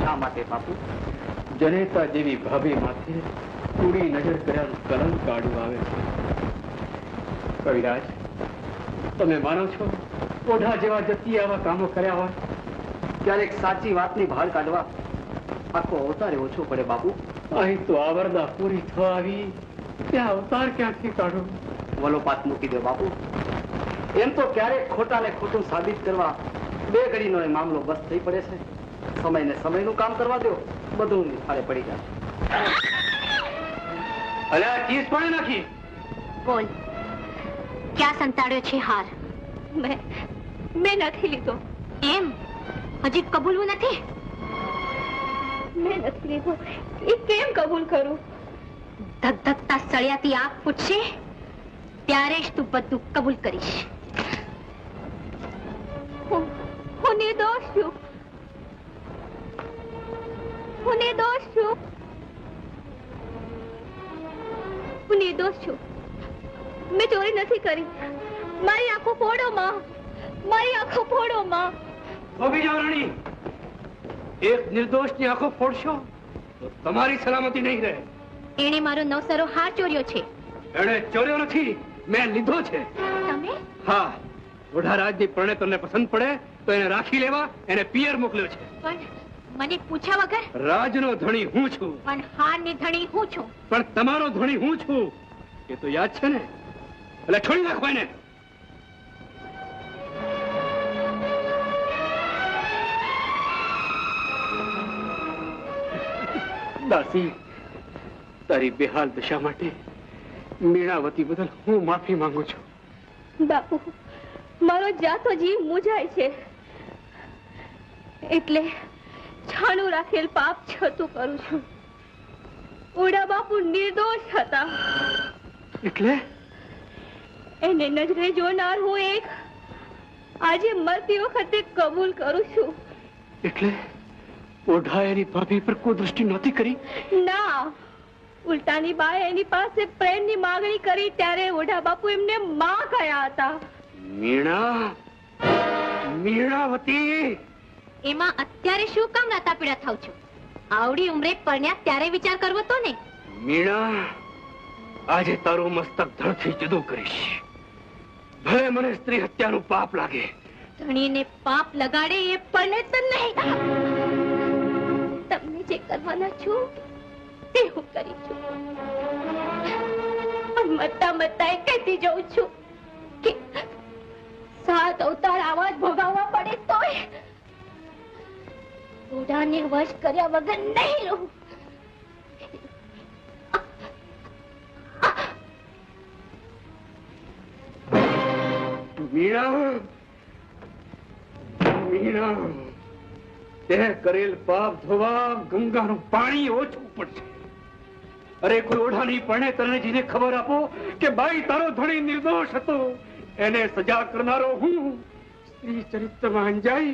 શા માટે બાપુ? જનેતા જેવી ભાભી માથે કુડી નજર કર્યાનું કલંક કાઢવું આવે છે. કવિરાજ, તમે માનો છો ઓઢા જેવા જતી આવા કામો કર્યા હોય? ક્યારેક સાચી વાતની બહાર કાઢવા આખો અવતારે ઓછો પડે બાપુ. અહીં તો આવરદા પૂરી થવા આવી, ત્યાં અવતાર ક્યાંથી કાઢું? વલોપાત મૂકી દો બાપુ. એમ તો ક્યારેક ખોટા ને ખોટું સાબિત કરવા બે ઘડીનો એ મામલો બસ થઈ પડે છે. સમયને સમયનું કામ કરવા દો, બધું નિફાળે પડી જાય. અલ્યા ચીઝ પાણી નાખી. બોલ, ક્યાં સંતાડ્યો છે હાર? મેં નથી લીધો. એમ હજી કબૂલવું નથી? મેં નથી લીધો એ કેમ કબૂલ કરું? ધગધગતા સળિયાથી આગ ફૂટશે ત્યારે જ તું બધું કબૂલ કરીશ. હું નિર્દોષ છું. હું નિર્દોષ છું. હું નિર્દોષ છું. મેં ચોરી નથી કરી. મારી આંખો ફોડો માં, મારી આંખો ફોડો માં. ઉભી જાઓ રાણી. એક નિર્દોષની આંખો ફોડશો તો તમારી સલામતી નહીં રહે. એણે મારો નવસરો હાર ચોર્યો છે. એણે ચોર્યો નથી, મેં લીધો છે. તમે? હા, ઓઢારાજની પરણેતરને પસંદ પડે તો એને રાખી લેવા એને પિયર મોકલ્યો છે. પણ મને પૂછ્યા વગર? રાજનો ધણી હું છું. પણ હારની ધણી હું છું. પણ તમારો ધણી હું છું એ તો યાદ છે ને? એટલે છોડી નાખો એને. દાસી, તારી બેહાલ દશા માટે મીણાવતી બદલ હું માફી માંગુ છું. બાપુ, મારો જાતો જીવ મૂંઝાય છે એટલે છાણું રાખેલ પાપ છતું કરું છું. ઓઢા બાપુ નિર્દોષ હતા. એટલે એને નજરે જોનાર હું એક આજે મરતી વખતે કબૂલ કરું છું. એટલે ઓઢા એની ભાભી પર કોઈ દૃષ્ટિ નહોતી કરી? ના, ઉલટાની બાએ એની પાસે પ્રેમની માંગણી કરી ત્યારે ઓઢા બાપુ એમને માં કહ્યા હતા. મીણાવતી, એમાં અત્યારે શું કામ નાતા પીડા થાવ છો? આવડી ઉંમરે પરણ્યા ત્યારે વિચાર કરવો તો ને. મીણા, આજે તારું મસ્તક ધડથી જુદું કરીશ. ભલે મને સ્ત્રી હત્યાનું પાપ લાગે. ધણીને પાપ લગાડે એ પરણેતર નહીં. તમને જે કરવાના છો તે હું કરી છું. પણ મરતા મરતા એ કહેતી જઉં છું કે 7 અવતાર આવા જ ભોગવવા પડે તોય ઓઢાને વશ કર્યા વગર નહીં રહું. મીણા, તે કરેલ પાપ ધોવા ગંગાનું પાણી ઓછું પડશે. અરે કોઈ ઓઢાની પરણેતરને જઈને ખબર આપો કે બાઈ તારો ધણી નિર્દોષ હતો. એને સજા કરનારો હું સ્ત્રી ચરિત્રમાં અંજાઈ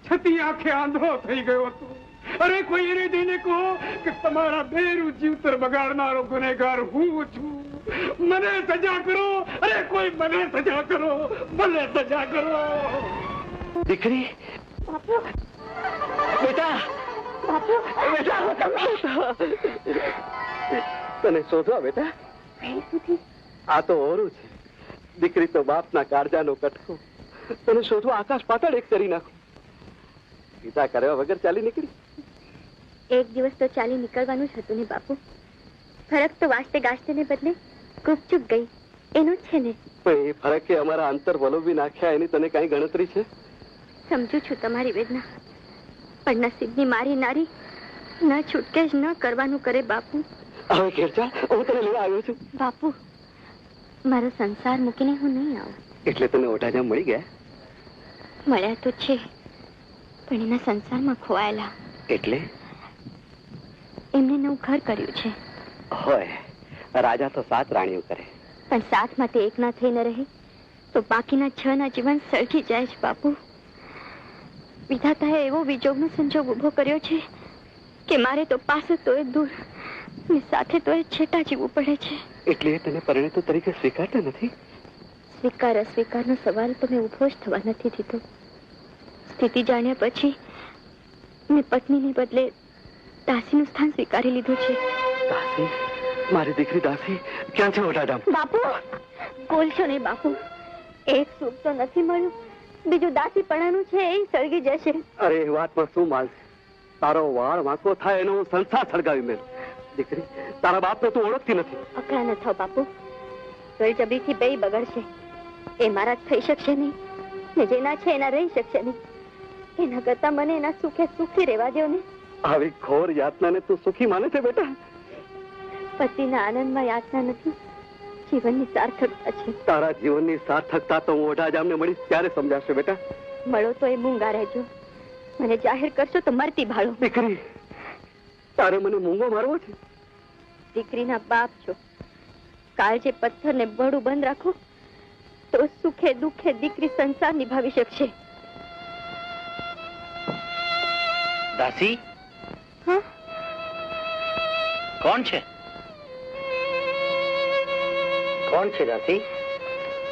છતી આંખે આંધળો થઈ ગયો હતો. અરે કોઈ એને જઈને કહો કે તમારા બેરું જીવતર બગાડનારો ગુનેગાર હું છું. મને સજા કરો. અરે કોઈ મને સજા કરો. મને સજા કરો. દીકરી, બેટા, તને શોધવા બેટા? આ તો ઓરું છે. દીકરી તો બાપના કાળજાનો કટકો. તને શોધવા આકાશ પાતાળ એક કરી નાખું. પિતા કર્યા વગર ચાલી નીકળી? એક દિવસ તો ચાલી નીકળવાનું જ હતું ને બાપુ. ફરક તો વાસ્તે ગાસ્તે ને બદલે ગુપચુપ ગઈ એનું જ છે ને. પણ એ ફરકે અમારા અંતર વલોવી નાખ્યા એની તને કઈ ગણતરી છે? સમજુ છું તમારી વેદના, પણ નસીબની મારી નારી ન છૂટકે જ ન કરવાનું કરે બાપુ. હવે ઘેર ચાલ, હું તને લેવા આવ્યો છું. બાપુ, મારો સંસાર મૂકીને હું નહીં આવું. એટલે તને ઓઢાજા મળી ગયા? મળ્યા તો છે, પણ એના સંસારમાં ખોવાયેલા. એટલે એમને નવું ઘર કર્યું છે. હોય, રાજા તો 7 રાણીઓ કરે. પણ 7 માંથી એક ના થઈ ન રહે તો બાકીના 6 ના જીવન સળગી જાય છે બાપુ. વિધાતાએ એવો વિજોગનો સંજોગ ઉભો કર્યો છે કે મારે તો પાસે તોય દૂર ને સાથે તોય છેટા જીવવું પડે છે. એટલે તને પરિણીત તરીકે સ્વીકારતા નથી? સ્વીકાર અસ્વીકારનો સવાલ તો મેં ઉભો જ થવા નથી દીધો. સ્થિતિ જાણ્યા પછી મેં પત્નીને બદલે દાસીનું સ્થાન સ્વીકારી લીધું છે. દાસી? મારી દીકરી દાસી ક્યાં છે ઓઢાધામ? બાપુ બોલશો નહીં બાપુ. એક સુખ તો નથી મળ્યું, બીજું દાસીપણાનું છે એ સળગી જશે. અરે એ વાતમાં શું માલ છે? તારો વાળ વાંકો થાય એનો હું સંસાર સળગાવી મેં. દીકરી, તારા બાપને તું ઓળખતી નથી. અકળા ન થાવ બાપુ. બળજબરીથી બે બગડશે. એ મારા થઈ શકશે નહીં ને જેના છે એના રહી શકશે નહીં. એના કરતા મને એના સુખે સુખી રહેવા દો ને. આવી ઘોર યાતનાને તું સુખી માને છે બેટા? પતિના આનંદમાં યાતના નથી, જીવનની સાર્થકતા છે. તારા જીવનની સાર્થકતા તો હું ઓઢાધામને મળીશ ત્યારે સમજાશે બેટા. મળો તો એ મૂંગા રહેજો, મને જાહેર કરશો તો મરતી ભાળો. દીકરી, તારે મને મૂંગો મારવો છે? દીકરીના બાપ છો, કાળજે પથ્થરને બળું બંધ રાખો તો સુખે દુઃખે દીકરી સંસાર નિભાવી શકશે. દાસી? હા? કોણ છે? કોણ છે દાસી?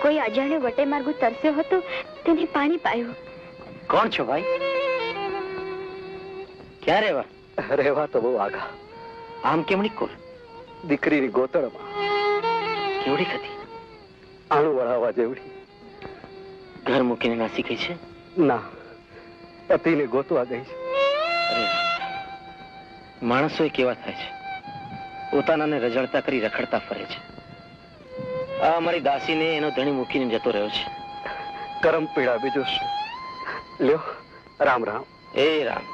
કોઈ અજાણ્યો વટે માર્ગો તરસ્યો હતો, તેને પાણી પાયું. કોણ છો ભાઈ? ક્યાં રહેવા? રહેવા તો બહુ આગા. આમ કેમણી કોર? દીકરીની ગોતળમાં. કેવડી હતી? આણું વળાવવા જેવડી. ઘર મૂકીને નાસી ગઈ છે? ના, પતિને ગોતવા ગઈ છે. અરે, માણસો કેવા થાય છે, પોતાનાને રજળતા કરી રખડતા ફરે છે. આ અમારી દાસીને એનો ધણી મૂકીને જતો રહ્યો છે. કરમ પીડા બીજું શું? લ્યો, રામ રામ. એ રામ.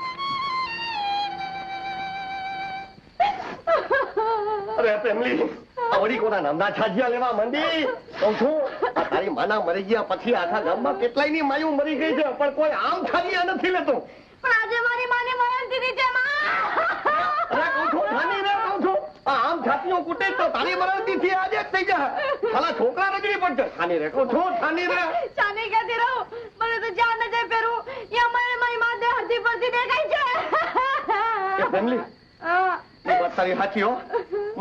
અરે ફેમિલી, આવડી કોના નામના છાજિયા લેવા માંડી. કહું છું, આ તારી માના મરી ગયા પછી આખા ગામમાં કેટલાય ની માયું મરી ગઈ છે, પણ કોઈ આમ છાજિયા નથી લેતું. પણ આજે મારી માને મરણ દીધી છે માં. અરે કહું છું, થાની રે, કહું છું, આ આમ છાતીઓ કૂટે તો તારી મરણ દીધી આજે જ થઈ જાય. સાલા છોકરા રગડી પડશે. થાની રે, કહું છું, થાની રે. ચાને ક્યાંથી રહું? મને તો જાન ન જાય પહેરું. યા મારે મારી માથે હરતી પરથી દેખાય છે. એ ફેમિલી, એ વાત તારી સાચી હો.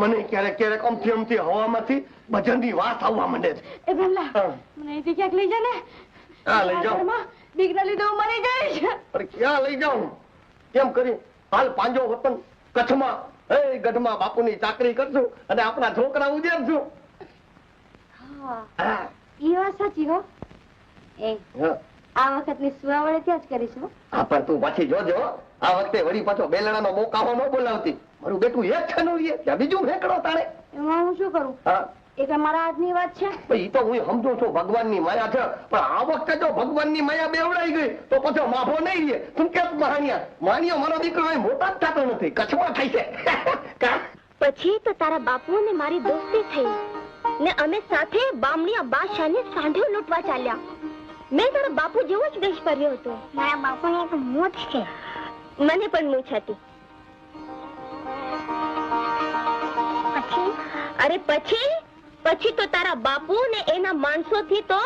મને ક્યારેક ક્યારેક અમથી હવામાંથી ભજનની વાત આવવા માંડે છે. એ ભમલા, મને અહીંથી ક્યાંક લઈ જા ને. હા, લઈ જાઉં. દીકરા લીધે હું મરી જઈશ. પણ ક્યાં લઈ જાઉં? કેમ કરી? હાલ પાંજો વતન કચ્છમાં, એ ગઢમાં બાપુની ચાકરી કરશું અને આપણા છોકરા ઉજેરશું. હા, એ વાત સાચી હો. એ હા, આ વખતની સુવાવડે ત્યાં જ કરીશું. હા, પણ તું પાછી જોજો, આ વખતે વળી પાછો બેલણાનો મોકાવો ન બોલાવતી. મારું બેટું એક છે નું રીએ, ત્યાં બીજું ફેંકડો તારે. એમાં હું શું કરું? હા, એ કઈ મારા હાથની વાત છે? ઈ તો હું સમજુ છું, ભગવાનની માયા છે, પણ આ વખતે જો ભગવાનની માયા બેવડાઈ ગઈ તો પછી માફો નહીં રહે. તું કે માણિયો મારો દીકરો એ મોટા જ થતો નથી, કચ્છમાં થાય છે. પછી તો તારા બાપુ ને મારી દોસ્તી થઈ ને અમે સાથે બામણીયા બાદશાહને સાંઢો લૂંટવા ચાલ્યા. મેં તારા બાપુ જેવો જ વેશ કર્યો હતો. મારા બાપુને એક મૂછ છે. મને પણ મૂછ હતી. અરે પછી તો તારા બાપુ ને એના માણસોથી તો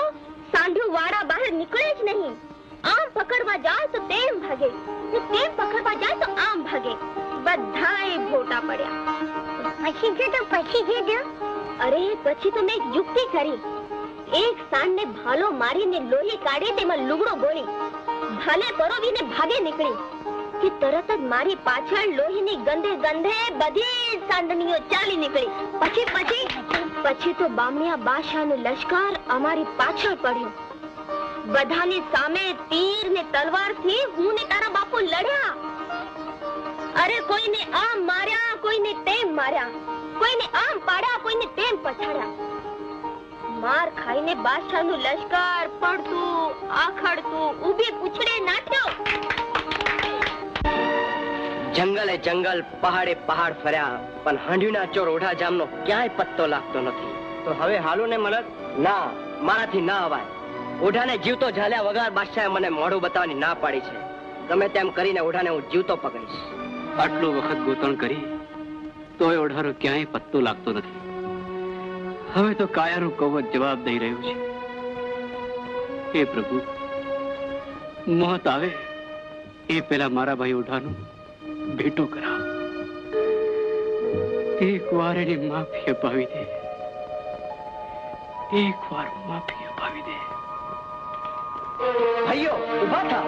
સાંઢું વાળા બહાર નીકળે જ નહીં. આમ પકડવા જાય તો તેમ ભાગે ને તેમ પકડવા જાય તો આમ ભાગે. બધાય ભોટા પડ્યા. પછી જે અરે પછી તો મેં એક યુક્તિ કરી. એક સાંઢને ભાલો મારીને લોહી કાઢી તેમાં લુગડો બોળી ભાલે પરોવીને ભાગે નીકળી કે તરત જ મારી પાછળ લોહીની ગંધે બધી સાંઢણીઓ ચાલી નીકળી. પછી તો બામણીયા બાદશાહનો લશ્કર અમારી પાછળ પડ્યો. બધાની સામે તીર ને તલવારથી હું ને તારા બાપુ લડ્યા. અરે કોઈને આમ માર્યા, કોઈને તેમ માર્યા, કોઈને આમ પાડ્યા, કોઈને તેમ પછાડ્યા. માર ખાઈને બાદશાહનું લશ્કર પડતું આખડતું ઊભી પૂછડે નાટ્યો. જંગલે જંગલ, પહાડે પહાડ ફર્યા, પણ હાંડીના ચોર ઓઢાજામનો ક્યાંય પત્તો લાગતો નથી. તો હવે હાલો ને મલક. ના, મારાથી ના અવાય. ઓઢાને જીવતો ઝાલ્યા વગર બાદશાહે મને મોઢું બતાવવાની ના પાડી છે. ગમે તેમ કરીને ઓઢાને હું જીવતો પકડીશ. આટલો વખત ગોતણ કરી તોય ઓઢારો ક્યાંય પત્તો લાગતો નથી. હવે તો કાયાનું કવચ જવાબ દઈ રહ્યું છે. હે પ્રભુ, મોત આવે એ પેલા મારા ભાઈ ઓઢાનું ભેટો કરાવ. એક વાર એને માફી અપાવી દે. એક વાર માફી અપાવી દે. ભાઈઓ ઉભા થા.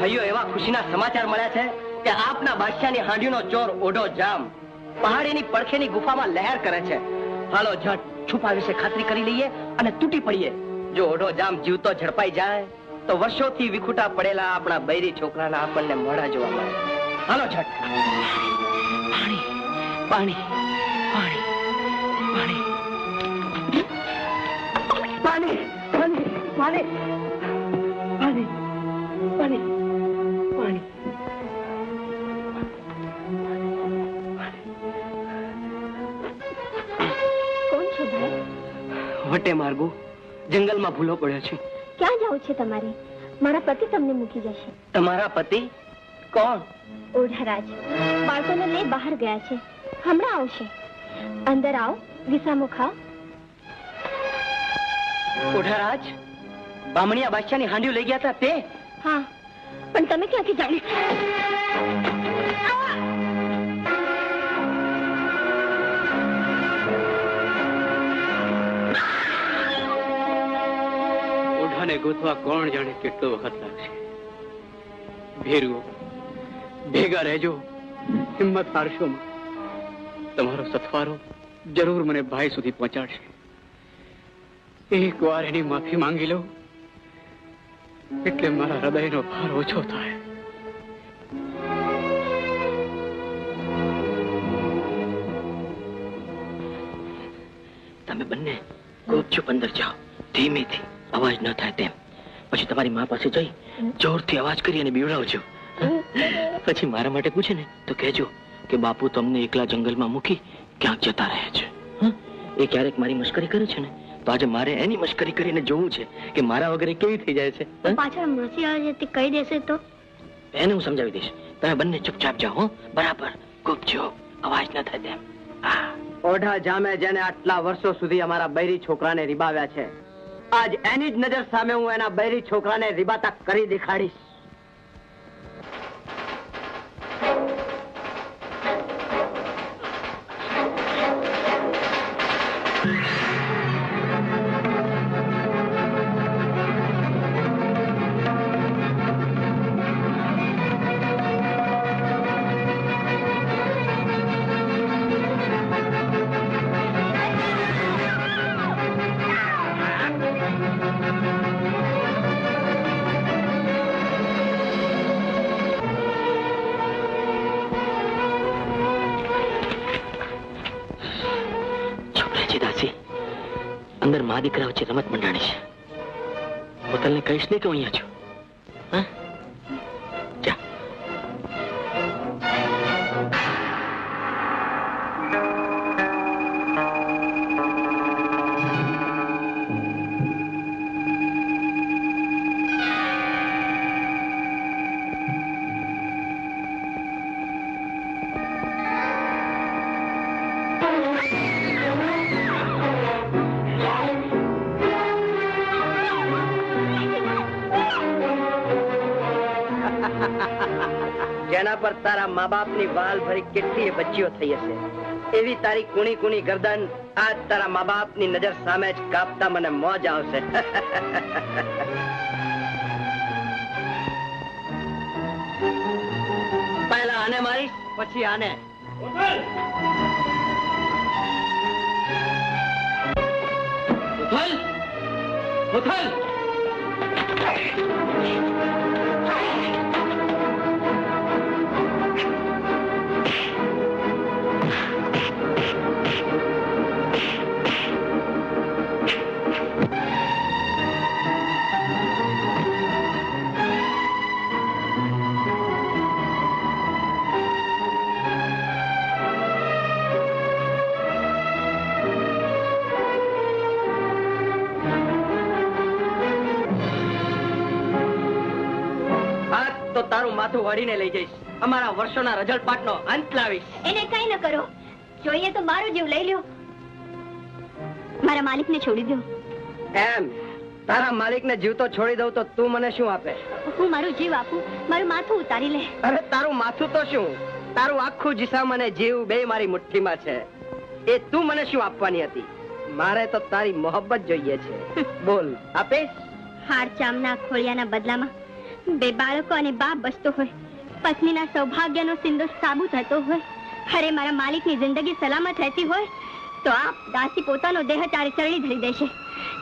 ભાઈઓ, એવા ખુશીના સમાચાર મળ્યા છે કે આપના બાદશાહની હાંડીનો ચોર ઓઢો જામ પહાડીની પડખેની ગુફામાં લહેર કરે છે. હાલો ઝટ છુપા વિશે ખાતરી કરી લઈએ અને તૂટી પડીએ. જો ઓઢો જામ જીવતો ઝડપાઈ જાય તો વર્ષોથી વિખૂટા પડેલા આપણા બૈરી છોકરાના આપણને મોઢા જોવા મળે. હાલો ઝટ. પાણી પાણી પાણી પાણી પાણી પાણી પાણી પાણી પાણી પાણી. કોણ છો ભાઈ? વટે માર્ગો જંગલમાં ભૂલો પડ્યો છે. ક્યાં જવું છે તમારે? મારા પતિ તમને મૂકી જશે. તમારા પતિ કોણ? ઓઢારાજ બાળકોને લઈ બહાર ગયા છે, હમણાં આવશે. અંદર આવો, વિસામો ખાઓ. ઓઢારાજ બામણીયા બાદશાહની હાંડીઓ લઈ ગયા હતા તે? હા, પણ તમે ક્યાંથી જાણી? ઓઢાને ગોતવા કોણ જાણે કેટલો વખત લાગશે. ભેરુઓ ભેગા રહેજો, હિંમત હારશો માં. તમારો સથવારો જરૂર મને ભાઈ સુધી પહોંચાડશે. એક વાર એની માફી માંગી લો એટલે મારા હૃદયનો ભાર ઓછો થાય. તમે બંને ગુપચુપ અંદર જાઓ, ધીમેથી, અવાજ ન થાય તેમ. પછી તમારી મા પાસે જઈ જોરથી અવાજ કરી અને બીવડાવજો. પછી મારા માટે પૂછે ને તો કહેજો કે બાપુ તમને એકલા જંગલમાં મૂકી ક્યાંક જતા રહે છે. એ ક્યારેક મારી મશ્કરી કરે છે ને, તો આજે મારે એની મશ્કરી કરીને જોવું છે કે મારા વગરે કેવી થઈ જાય છે. પાછળ મસી આવે તે કહી દેશે તો? એને હું સમજાવી દઈશ. તમે બંને ચૂપચાપ જાઓ હો, બરાબર, ગુપચુપ, અવાજ ન થાય તેમ. ઓઢા જામે જેને આટલા વર્ષો સુધી અમારા બૈરી છોકરાને રીબાવ્યા છે, આજ એની જ નજર સામે હું એના બૈરી છોકરાને રીબાતા કરી દેખાડીશ. અંદર મા દીકરા વચ્ચે રમત મંડાણી છે. હોટલને કહીશ ને કે હું અહીંયા છું. હા, જા. જેના પર તારા મા બાપની વાલ ભરી કેટલીય બચ્ચીઓ થઈ હશે, એવી તારી કુણી કુણી ગરદન આજ તારા મા બાપની નજર સામે જ કાપતા મને મોજ આવશે. પહેલા આને મારીશ, પછી આને. ઉથલ! ઉથલ! તારું માથું વાળીને લઈ જઈશ, અમારા વર્ષોના રજળપાટનો અંત લાવીશ. એને કઈ ન કરો, જોઈએ તો મારો જીવ લઈ લ્યો. મારા માલિકને છોડી દો. એમ? તારા માલિકને જીવતો છોડી દઉં તો તું મને શું આપે? હું મારું જીવ આપું, મારું માથું ઉતારી લે. અરે તારું માથું તો શું, તારું આખું જીસામ અને જીવ બે મારી મુઠ્ઠીમાં છે. એ તું મને શું આપવાની હતી? મારે તો તારી મોહબ્બત જોઈએ છે. બોલ, આપે? હાડ ચામના ખોળિયાના બદલામાં બે બાળકો અને બાપ બસતો હોય પત્નીના સૌભાગ્યનો સિંદૂર સાબુત હતો હોય, અરે મારા માલિકની જિંદગી સલામત રહેતી હોય તો આ દાસી પોતાનો દેહ તારે ચરણી ધરી દેશે.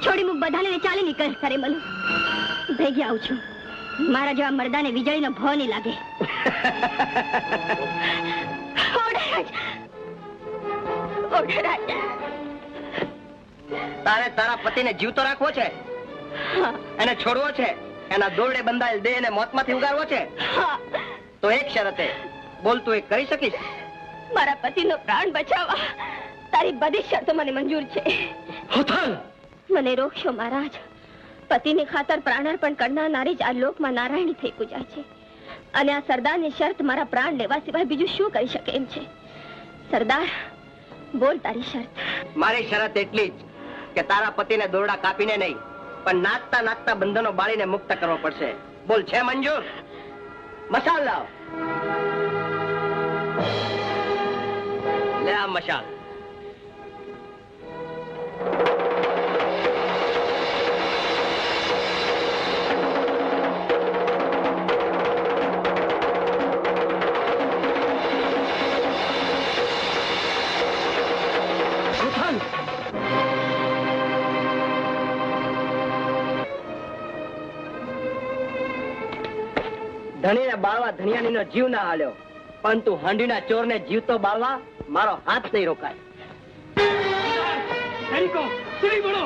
છોડી હું બધાને ચાલી નીકળ. કરે મલું ભેગી આવું છું. મારા જેવા મરદાને વીજળીનો ભવ નહીં લાગે. તારે તારા પતિને જીવતો રાખવો છે, એને છોડવો છે, એના દોરડે બંધાયેલ દેહને મોતમાંથી ઉગારવો છે? તો એક શરતે બોલ, તું એ કરી શકીશ? મારા પતિનો પ્રાણ બચાવવા તારી બધી શરતો મને મંજૂર છે. મને રોકશો મહારાજ. પતિની ખાતર પ્રાણાર્પણ કરનાર નારી જ આ લોકમાં નારાયણી થઈ પૂજાય છે, અને આ સરદારની શરત મારા પ્રાણ લેવા સિવાય બીજું શું કરી શકે એમ છે? સરદાર, બોલ તારી શરત. મારી શરત એટલી જ કે તારા પતિને દોરડા કાપીને નહીં, પણ નાચતા નાચતા બંધનો બાળીને મુક્ત કરવો પડશે. બોલ, છે મંજૂર? મશાલ લાવ. લે આ મશાલ. ધણીને બાળવા ધણિયાણીનો જીવ ના હાલ્યો, પરંતુ હાંડીના ચોરને જીવતો બાળવા મારો હાથ નહીં રોકાય. સૈનિકો, સૈનિક બળો!